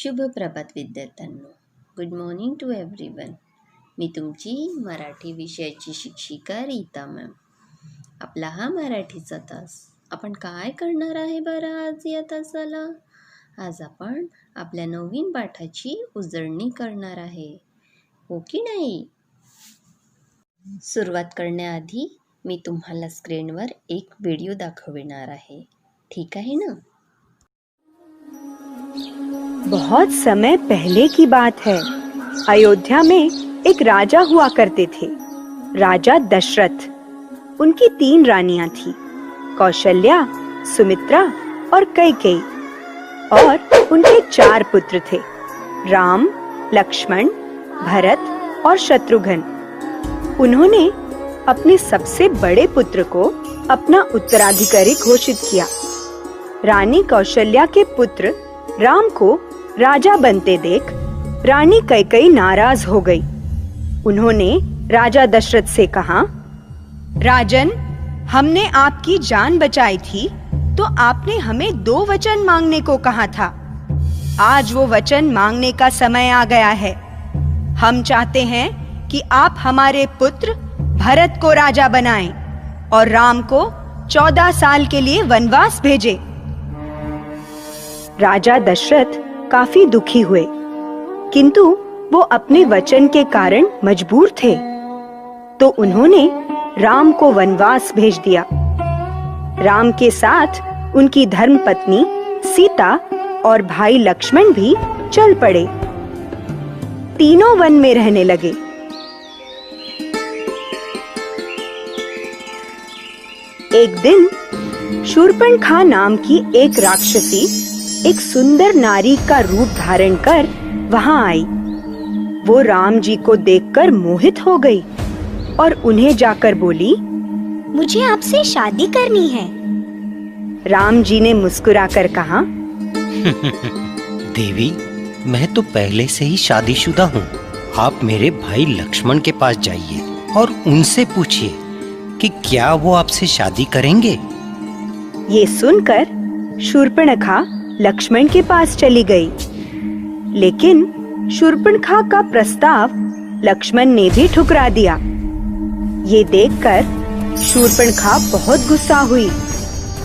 शुभ प्रभात विद्यार्थ्यांनो. Good morning to everyone. मी तुमची मराठी विषयाची शिक्षिका रीता मॅम. आपला हा मराठीचा तास. आपण काय करणार आहे बरं आज या तासाला? आज आपण आपल्या नवीन पाठाची उजळणी करणार आहे, हो की नाही? सुरुवात करण्याआधी मी तुम्हाला स्क्रीनवर एक व्हिडिओ दाखविणार आहे, ठीक आहे ना? बहुत समय पहले की बात है। अयोध्या में एक राजा हुआ करते थे, राजा दशरथ। उनकी 3 रानियां थीं, कौशल्या, सुमित्रा और कैकेयी। और उनके 4 पुत्र थे, राम, लक्ष्मण, भरत और शत्रुघ्न। उन्होंने अपने सबसे बड़े पुत्र को अपना उत्तराधिकारी घोषित किया। रानी कौशल्या के पुत्र राम को राजा बनते देख रानी कैकेयी नाराज हो गई। उन्होंने राजा दशरथ से कहा, राजन, हमने आपकी जान बचाई थी तो आपने हमें 2 वचन मांगने को कहा था। आज वो वचन मांगने का समय आ गया है। हम चाहते हैं कि आप हमारे पुत्र भरत को राजा बनाएं और राम को 14 साल के लिए वनवास भेजें। राजा दशरथ काफी दुखी हुए, किंतु वो अपने वचन के कारण मजबूर थे, तो उन्होंने राम को वनवास भेज दिया। राम के साथ उनकी धर्मपत्नी सीता और भाई लक्ष्मण भी चल पड़े। तीनों वन में रहने लगे। एक दिन शूर्पणखा नाम की एक राक्षसी एक सुंदर नारी का रूप धारण कर वहां आई। वो राम जी को देखकर मोहित हो गई और उन्हें जाकर बोली, मुझे आपसे शादी करनी है। राम जी ने मुस्कुराकर कहा, देवी, मैं तो पहले से ही शादीशुदा हूँ। आप मेरे भाई लक्ष्मण के पास जाइए और उनसे पूछिए कि क्या वो आपसे शादी करेंगे। ये सुनकर शूर्पणखा लक्ष्मण के पास चली गई, लेकिन शूर्पणखा का प्रस्ताव लक्ष्मण ने भी ठुकरा दिया। ये देखकर शूर्पणखा बहुत गुस्सा हुई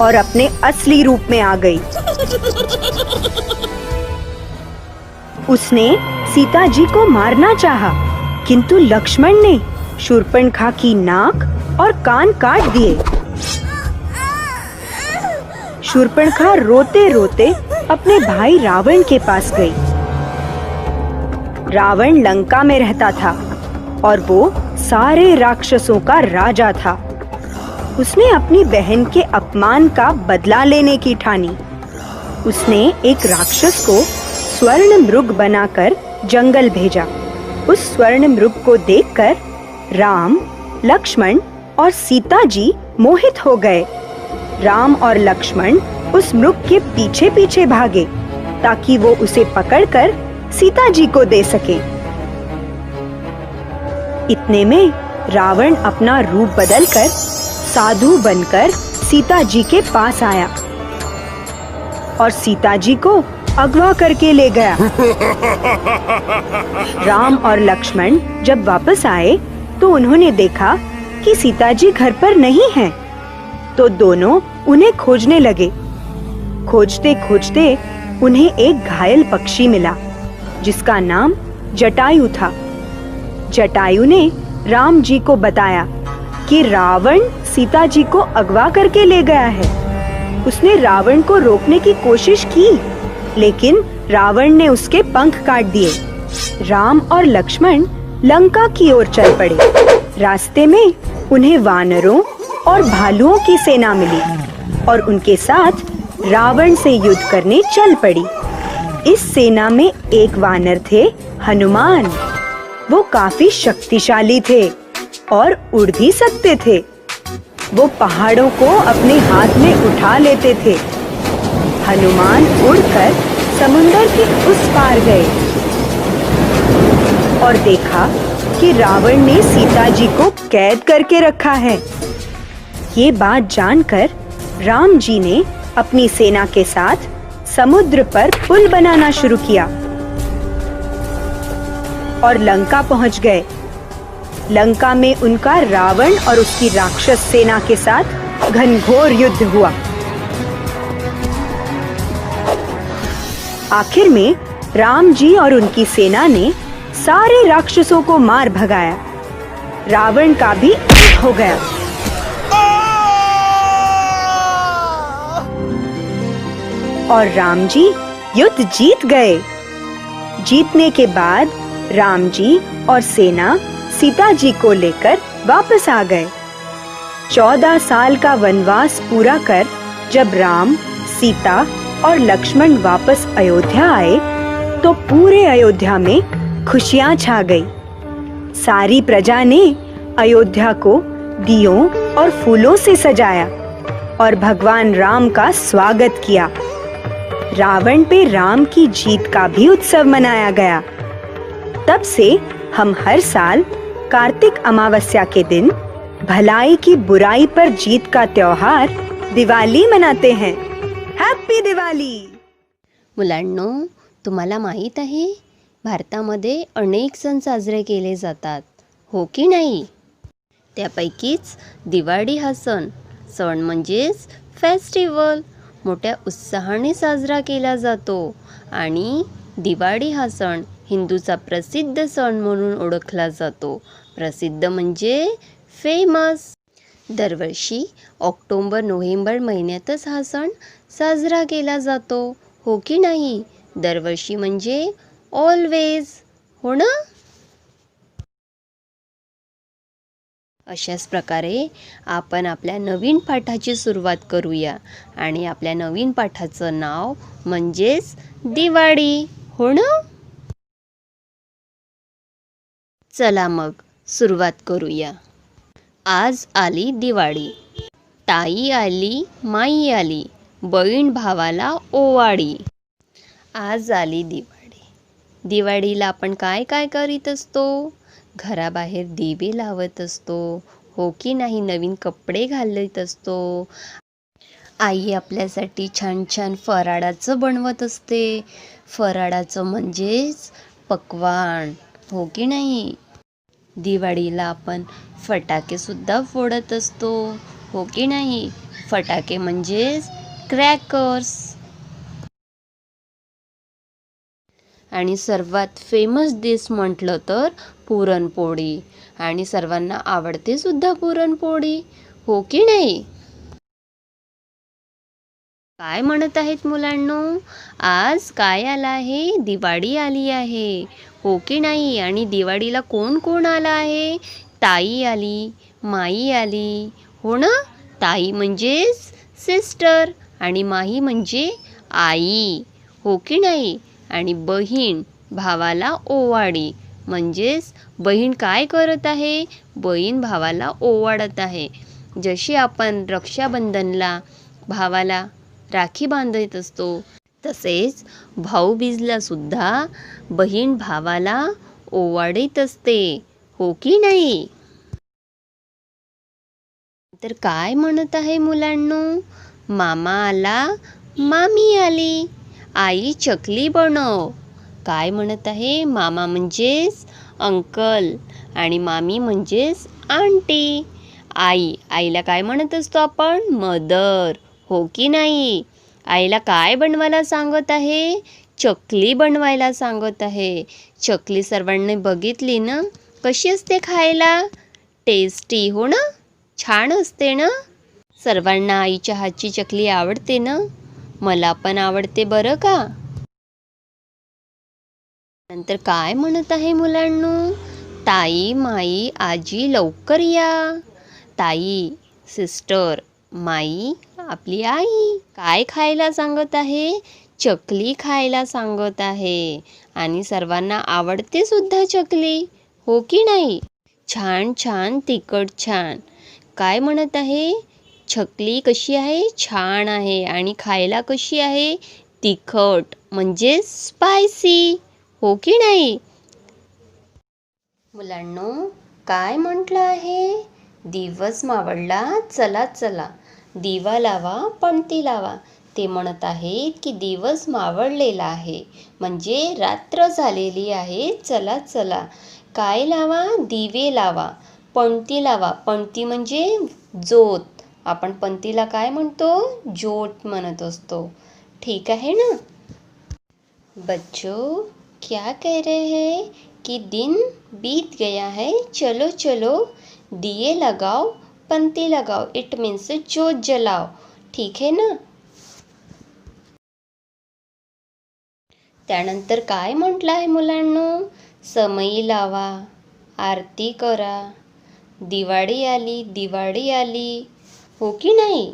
और अपने असली रूप में आ गई। उसने सीता जी को मारना चाहा, किंतु लक्ष्मण ने शूर्पणखा की नाक और कान काट दिए। शूर्पणखा रोते रोते अपने भाई रावण के पास गई। रावण लंका में रहता था और वो सारे राक्षसों का राजा था। उसने अपनी बहन के अपमान का बदला लेने की ठानी। उसने एक राक्षस को स्वर्ण मृग बनाकर जंगल भेजा। उस स्वर्ण मृग को देखकर राम, लक्ष्मण और सीता जी मोहित हो गए। राम और लक्ष्मण उस मृग के पीछे पीछे भागे ताकि वो उसे पकड़कर सीता जी को दे सके। इतने में रावण अपना रूप बदलकर साधु बनकर सीता जी के पास आया और सीता जी को अगवा करके ले गया। राम और लक्ष्मण जब वापस आए तो उन्होंने देखा कि सीता जी घर पर नहीं हैं, तो दोनों उन्हें खोजने लगे। खोजते खोजते उन्हें एक घायल पक्षी मिला जिसका नाम जटायु था। जटायु ने राम जी को बताया कि रावण सीता जी को अगवा करके ले गया है। उसने रावण को रोकने की कोशिश की, लेकिन रावण ने उसके पंख काट दिए। राम और लक्ष्मण लंका की ओर चल पड़े। रास्ते में उन्हें वानरों और भालुओं की सेना मिली और उनके साथ रावण से युद्ध करने चल पड़ी। इस सेना में एक वानर थे, हनुमान। वो काफी शक्तिशाली थे और उड़ भी सकते थे। वो पहाड़ों को अपने हाथ में उठा लेते थे। हनुमान उड़कर समुंदर के उस पार गए और देखा कि रावण ने सीता जी को कैद करके रखा है। ये बात जानकर राम जी ने अपनी सेना के साथ समुद्र पर पुल बनाना शुरू किया और लंका पहुंच गए। लंका में उनका रावण और उसकी राक्षस सेना के साथ घनघोर युद्ध हुआ। आखिर में राम जी और उनकी सेना ने सारे राक्षसों को मार भगाया। रावण का भी अंत हो गया। और राम जी युद्ध जीत गए। जीतने के बाद राम जी और सेना सीता जी को लेकर वापस आ गए। 14 साल का वनवास पूरा कर जब राम, सीता और लक्ष्मण वापस अयोध्या आए तो पूरे अयोध्या में खुशियां छा गई। सारी प्रजा ने अयोध्या को दियों और फूलों से सजाया और भगवान राम का स्वागत किया। रावण पे राम की जीत का भी उत्सव मनाया गया। तब से हम हर साल कार्तिक अमावस्या के दिन भलाई की बुराई पर जीत का त्योहार दिवाळी मनाते हैं। हॅपी दिवाळी। मुलांनो, तुम्हाला माहीत आहे भारतामध्ये अनेक सण साजरे केले जातात, हो की नाही? त्यापैकीच दिवाळी हा सण म्हणजेच फेस्टिवल मोठ्या उत्साहाने साजरा केला जातो आणि दिवाळी हा सण हिंदूचा प्रसिद्ध सण म्हणून ओळखला जातो। प्रसिद्ध म्हणजे फेमस। दरवर्षी ऑक्टोबर-नोव्हेंबर महिन्यातच हा सण साजरा केला जातो, हो की नाही? दरवर्षी म्हणजे ऑलवेज, हो ना? अशाच प्रकारे आपण आपल्या नवीन पाठाची सुरुवात करूया आणि आपल्या नवीन पाठाचं नाव म्हणजेच दिवाळी, हो ना? चला मग सुरुवात करूया। आज आली दिवाळी, ताई आली, माई आली, बहीण भावाला ओवाळी। आज आली दिवाळी। दिवाळीला आपण काय काय करीत असतो? घराबाहेर दिवे लावत असतो, हो की नाही? नवीन कपडे घालत असतो। आई आपल्यासाठी छान छान फराळाचं बनवत असते। फराळाचं म्हणजेच पक्वान्न, हो की नाही? दिवाळीला आपण फटाके सुद्धा फोडत असतो, हो की नाही? फटाके म्हणजेच क्रॅकर्स। आणि सर्वात फेमस डिश म्हटलं तर पुरणपोळी, आणि सर्वांना आवडते सुद्धा पुरणपोळी, हो की नाही? काय म्हणत आहेत मुलांनो? आज काय आलं आहे? दिवाळी आली आहे, हो की नाही? आणि दिवाळीला कोण कोण आलं आहे? ताई आली, माई आली, हो ना? ताई म्हणजेच सिस्टर आणि माई म्हणजे आई, हो की नाही? आणि बहीण भावाला ओवाळी म्हणजेच बहीण काय करत आहे? बहीण भावाला ओवाळत आहे। जशी आपण रक्षाबंधनला भावाला राखी बांधत असतो, तसेच भाऊबीजला सुद्धा बहीण भावाला ओवाळीत असते, हो की नाही? तर काय म्हणत आहे मुलांनो? मामा आला, मामी आली, आई चकली बनव। काय म्हणत आहे? मामा म्हणजेच अंकल आणि मामी म्हणजेच आंटी। आईला काय म्हणत असतो आपण? मदर, हो की नाही? आईला काय बनवायला सांगत आहे? चकली बनवायला सांगत आहे। चकली सर्वांनी बघितली ना? कशी असते खायला? टेस्टी, हो ना? छान असते ना? सर्वांना आईच्या हातची चकली आवडते ना? मला पण आवडते बरं का? नंतर काय म्हणत आहे मुलांनो? ताई, माई, आजी लवकर या। ताई सिस्टर, माई आपली आई काय खायला सांगत आहे? चकली खायला सांगत आहे आणि सर्वांना आवडते सुद्धा चकली, हो की नाही? छान छान तिखट छान। काय म्हणत आहे? चकली कशी आहे? छान आहे आणि खायला कशी आहे? तिखट म्हणजे स्पायसी, हो की नाही? मुलांनो, काय म्हटलं आहे? दिवस मावळला, चला चला दिवा लावा, पणती लावा। ते म्हणत आहेत की दिवस मावळलेला आहे, म्हणजे रात्र झालेली आहे. चला चला, काय लावा? दिवे लावा, पणती लावा. पणती म्हणजे ज्योत. आपण पणतीला काय म्हणतो? ज्योत म्हणत असतो. ठीक आहे ना? बच्चों, क्या कह रहे हैं कि दिन बीत गया है, चलो चलो दिए लगाओ, पंती लगाओ. इट मीन्स ज्योत जलाओ. ठीक है ना? त्यानंतर काय म्हटलं आहे मुलांनो? समई लावा, आरती करा, दिवाळी आली, दिवाळी आली. हो की नाही?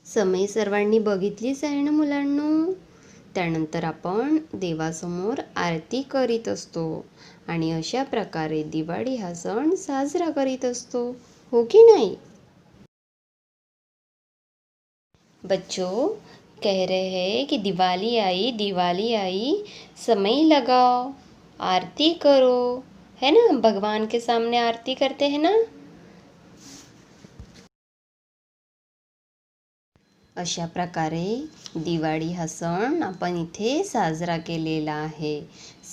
समई सर्वांनी बघितलीच आहे ना मुलांनो? त्यानंतर आपण देवासमोर आरती करीत असतो आणि अशा प्रकारे दिवाळी हा सण साजरा करीत असतो. हो की नाही? बच्चों, कह रहे हैं कि दिवाली आई, समय लगाओ, आरती करो. है ना? भगवान के सामने आरती करते हैं ना? अशा प्रकारे दिवाळी हा सण आपण इथे साजरा केलेला आहे.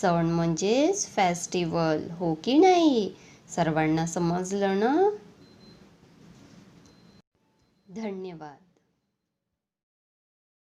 सण म्हणजेच फेस्टिवल. हो की नाही? सर्वांना समजलं ना? धन्यवाद.